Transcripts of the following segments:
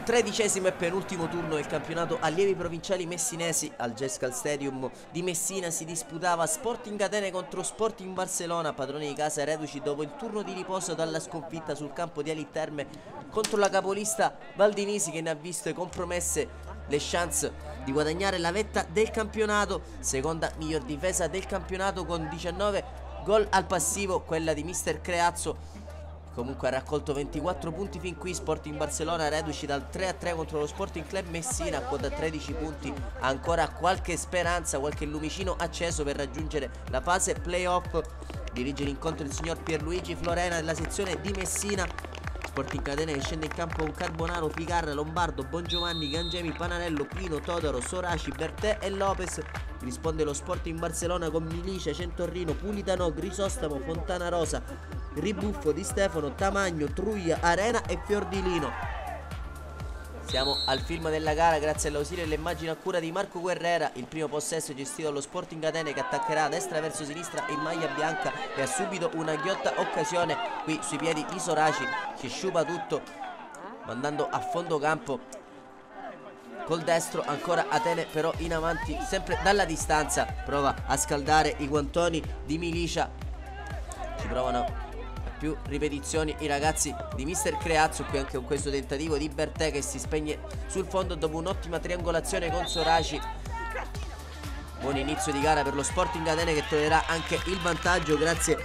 13° e penultimo turno del campionato allievi provinciali messinesi. Al Gescal Stadium di Messina si disputava Sporting Atene contro Sporting Barcellona, padroni di casa reduci dopo il turno di riposo dalla sconfitta sul campo di Elit Terme contro la capolista Valdinisi, che ne ha visto compromesse le chance di guadagnare la vetta del campionato. Seconda miglior difesa del campionato con 19 gol al passivo quella di mister Creazzo. Comunque ha raccolto 24 punti fin qui. Sporting Barcellona reduci dal 3-3 contro lo Sporting Club Messina, quota 13 punti. Ha ancora qualche speranza, qualche lumicino acceso per raggiungere la fase playoff. Dirige l'incontro il signor Pierluigi Florena della sezione di Messina. Sporting Atene che scende in campo con Carbonaro, Ficarra, Lombardo, Bongiovanni, Gangemi, Panarello, Pino, Todaro, Soraci, Bertè e Lopez. Risponde lo Sporting Barcellona con Milicia, Centorrino, Pulitano, Grisostamo, Fontana Rosa, Ribuffo, Di Stefano, Tamagno, Truglia, Arena e Fiordilino. Siamo al film della gara grazie all'ausilio delle immagini a cura di Marco Guerrera. Il primo possesso è gestito dallo Sporting Atene, che attaccherà a destra verso sinistra in maglia bianca e ha subito una ghiotta occasione qui sui piedi di Soraci, che sciupa tutto mandando a fondo campo col destro. Ancora Atene però in avanti sempre dalla distanza, prova a scaldare i guantoni di Milicia. Ci provano più ripetizioni i ragazzi di mister Creazzo, qui anche con questo tentativo di Bertè che si spegne sul fondo dopo un'ottima triangolazione con Soraci. Buon inizio di gara per lo Sporting Atene, che troverà anche il vantaggio grazie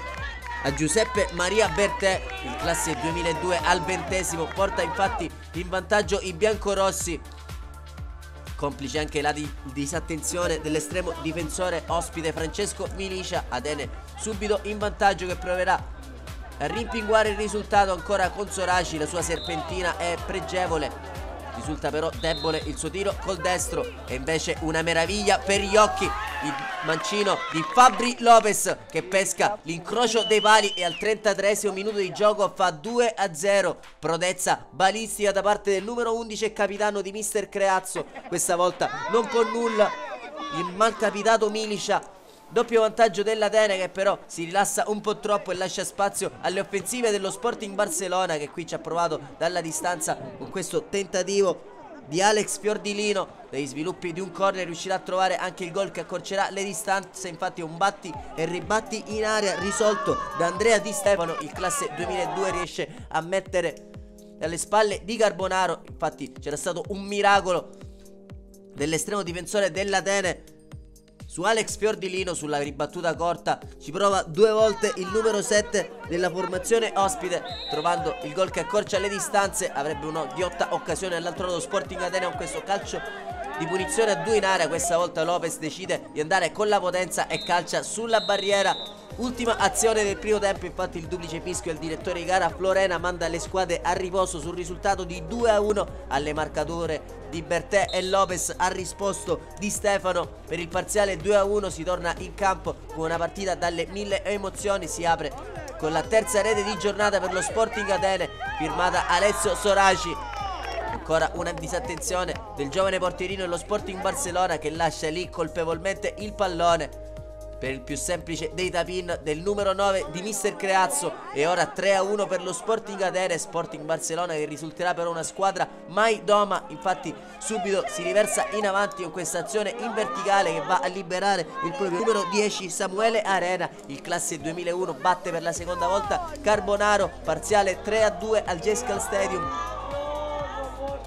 a Giuseppe Maria Bertè. Il classe 2002 al 20°, porta infatti in vantaggio i biancorossi, complice anche la disattenzione dell'estremo difensore ospite Francesco Milicia. Atene subito in vantaggio, che proverà a rimpinguare il risultato ancora con Soraci. La sua serpentina è pregevole, risulta però debole il suo tiro col destro, e invece una meraviglia per gli occhi il mancino di Fabri Lopez, che pesca l'incrocio dei pali e al 33° minuto di gioco fa 2-0. Prodezza balistica da parte del numero 11 e capitano di mister Creazzo, questa volta non con nulla il malcapitato Milicia. Doppio vantaggio dell'Atene, che però si rilassa un po' troppo e lascia spazio alle offensive dello Sporting Barcellona, che qui ci ha provato dalla distanza con questo tentativo di Alex Fiordilino. Dagli sviluppi di un corner riuscirà a trovare anche il gol che accorcerà le distanze. Infatti un batti e ribatti in area risolto da Andrea Di Stefano. Il classe 2002 riesce a mettere alle spalle di Carbonaro. Infatti c'era stato un miracolo dell'estremo difensore dell'Atene su Alex Fiordilino. Sulla ribattuta corta ci prova due volte il numero 7 della formazione ospite, trovando il gol che accorcia le distanze. Avrebbe una ghiotta occasione all'altro lato Sporting Atene con questo calcio di punizione a 2 in area. Questa volta Lopez decide di andare con la potenza e calcia sulla barriera. Ultima azione del primo tempo, infatti il duplice fischio al direttore di gara Florena manda le squadre a riposo sul risultato di 2-1. Alle marcature di Bertè e Lopez ha risposto Di Stefano. Per il parziale 2-1 si torna in campo con una partita dalle 1000 emozioni. Si apre con la terza rete di giornata per lo Sporting Atene, firmata Alessio Soraci. Ancora una disattenzione del giovane portierino dello Sporting Barcellona, che lascia lì colpevolmente il pallone per il più semplice dei tapin del numero 9 di mister Creazzo. E ora 3-1 per lo Sporting Atene. Sporting Barcellona che risulterà però una squadra mai doma. Infatti subito si riversa in avanti con questa azione in verticale che va a liberare il proprio numero 10 Samuele Arena. Il classe 2001 batte per la seconda volta Carbonaro, parziale 3-2 al Gescal Stadium.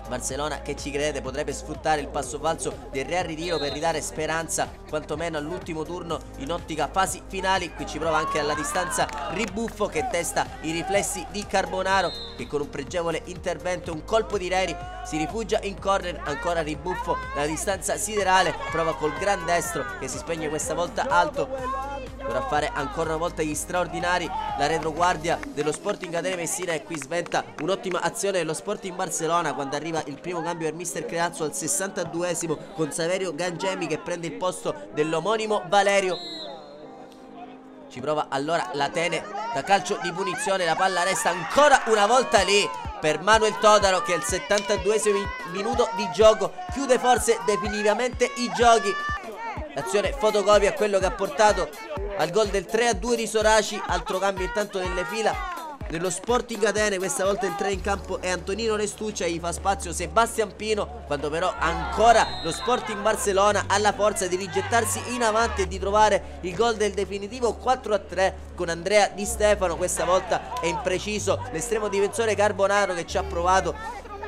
Barcellona che ci crede potrebbe sfruttare il passo falso del Real Ritiro per ridare speranza quantomeno all'ultimo turno in ottica fasi finali. Qui ci prova anche alla distanza Ribuffo, che testa i riflessi di Carbonaro, che con un pregevole intervento e un colpo di Reri si rifugia in corner. Ancora Ribuffo dalla distanza siderale, prova col gran destro che si spegne questa volta alto. Dovrà fare ancora una volta gli straordinari la retroguardia dello Sporting Atene Messina, e qui sventa un'ottima azione dello Sporting Barcellona quando arriva il primo cambio per mister Creazzo al 62° con Saverio Gangemi, che prende il posto dell'omonimo Valerio. Ci prova allora l'Atene da calcio di punizione, la palla resta ancora una volta lì per Manuel Todaro, che al 72° minuto di gioco chiude forse definitivamente i giochi. L'azione fotocopia quello che ha portato al gol del 3-2 di Soraci. Altro cambio intanto nelle fila nello Sporting Atene. Questa volta il 3 in campo è Antonino Restuccia e gli fa spazio Sebastian Pino, quando però ancora lo Sporting Barcellona ha la forza di rigettarsi in avanti e di trovare il gol del definitivo 4-3 con Andrea Di Stefano. Questa volta è impreciso l'estremo difensore Carbonaro, che ci ha provato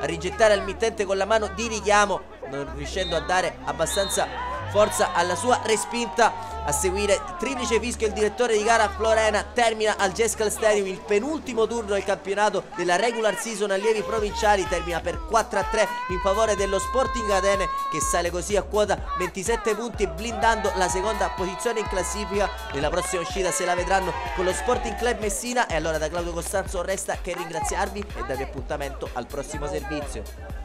a rigettare al mittente con la mano di richiamo, non riuscendo a dare abbastanza forza alla sua respinta. A seguire triplice fischio, il direttore di gara Florena. Termina al Jescal Stadium il penultimo turno del campionato della regular season allievi provinciali, termina per 4-3 in favore dello Sporting Atene, che sale così a quota 27 punti, blindando la seconda posizione in classifica. Nella prossima uscita se la vedranno con lo Sporting Club Messina. E allora da Claudio Costanzo resta che ringraziarvi e darvi appuntamento al prossimo servizio.